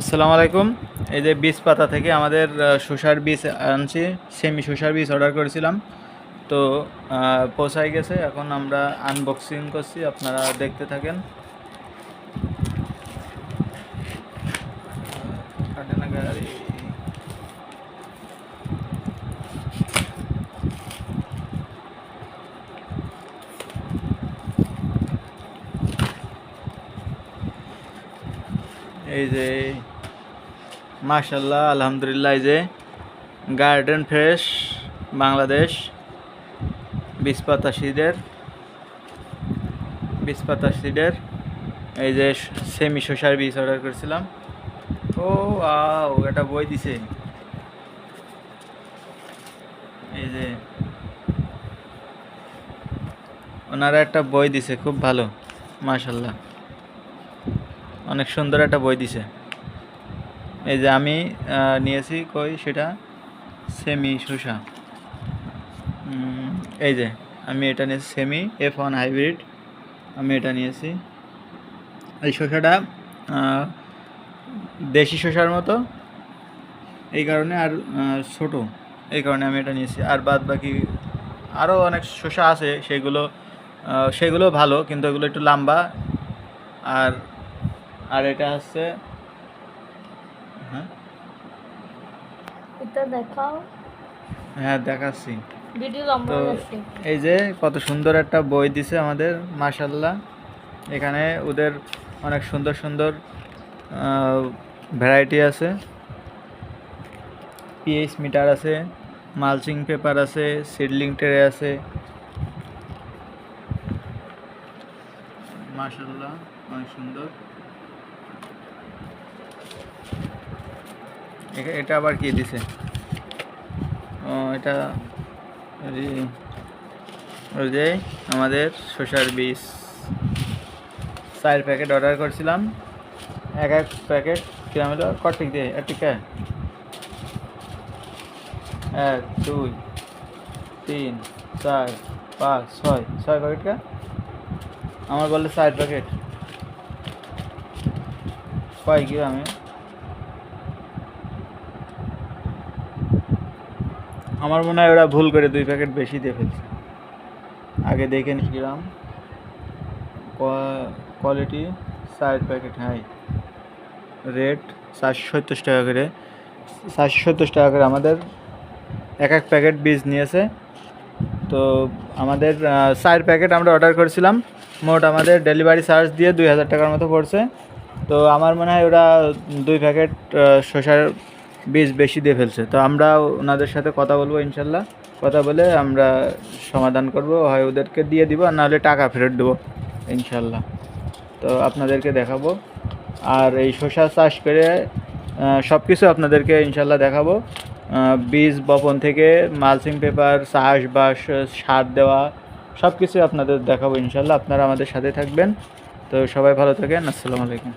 আসসালামু আলাইকুম। এই যে বীজ পাতা থেকে আমাদের শসার বীজ আনছি, সেমি শসার বীজ অর্ডার করেছিলাম। তো পৌঁছায় গেছে, এখন আমরা আনবক্সিং করছি, আপনারা দেখতে থাকেন। এই যে মাশাআল্লাহ, আলহামদুলিল্লাহ, এই যে গার্ডেন ফ্রেশ বাংলাদেশ বীজ পাতা সিডের এই যে সেমি শসার বীজ অর্ডার করেছিলাম। ও এটা বই দিছে, এই যে ওনারা একটা বই দিছে, খুব ভালো, মাশাআল্লাহ, অনেক সুন্দর একটা বই দিছে। এই যে আমি নিয়েছি, কই সেটা, সেমি শসা। এই যে আমি এটা নিয়েছি, সেমি F1 হাইব্রিড, আমি এটা নিয়েছি। এই শসাটা দেশি শসার মতো, এই কারণে, আর ছোট, এই কারণে আমি এটা নিয়েছি। আর বাদ বাকি আরও অনেক শসা আছে, সেগুলো ভালো, কিন্তু এগুলো একটু লম্বা। আর আর এটা হচ্ছে, হ্যাঁ দেখাচ্ছি। তো এই যে কত সুন্দর একটা বই দিছে আমাদের, মাশাআল্লাহ। এখানে ওদের অনেক সুন্দর সুন্দর ভ্যারাইটি আছে, পিএইচ মিটার আছে, মালচিং পেপার আছে, সিডলিং ট্রে আছে, মাশাআল্লাহ, অনেক সুন্দর। এটা আবার কি দিছে? এটা ওই যে আমাদের শসার বীজ 4 প্যাকেট অর্ডার করছিলাম। এক প্যাকেট কিরম হলো, কটিক দিয়ে এটিকা 1 2 3 4 5 6 প্যাকেট কা আমার বললে 4 প্যাকেট কয় গ্রামে। আমার মনে হয় ওরা ভুল করে 2 প্যাকেট বেশি দিয়ে ফেলছে। আগে দেখে নি গ্রাম, কোয়ালিটি 4 প্যাকেট, হাই রেট 470 টাকা করে, 470 টাকা করে আমাদের এক প্যাকেট বীজ নিয়েছে। তো আমাদের 4 প্যাকেট আমরা অর্ডার করেছিলাম, মোট আমাদের ডেলিভারি চার্জ দিয়ে 2000 টাকার মতো পড়ছে। তো আমার মনে হয় ওরা 2 প্যাকেট শসার বীজ বেশি দিয়ে ফেলছে। তো আমরা ওনাদের সাথে কথা বলবো, ইনশাল্লাহ কথা বলে আমরা সমাধান করব, হয় ওদেরকে দিয়ে দিব, আর নাহলে টাকা ফেরত দেবো ইনশাল্লাহ। তো আপনাদেরকে দেখাবো, আর এই শসা চাষ করে সব কিছু আপনাদেরকে ইনশাল্লাহ দেখাবো। বীজ বপন থেকে মালচিং পেপার, চাষবাস, সার দেওয়া, সব কিছু আপনাদের দেখাবো ইনশাল্লাহ। আপনারা আমাদের সাথে থাকবেন। তো সবাই ভালো থাকেন, আসসালামু আলাইকুম।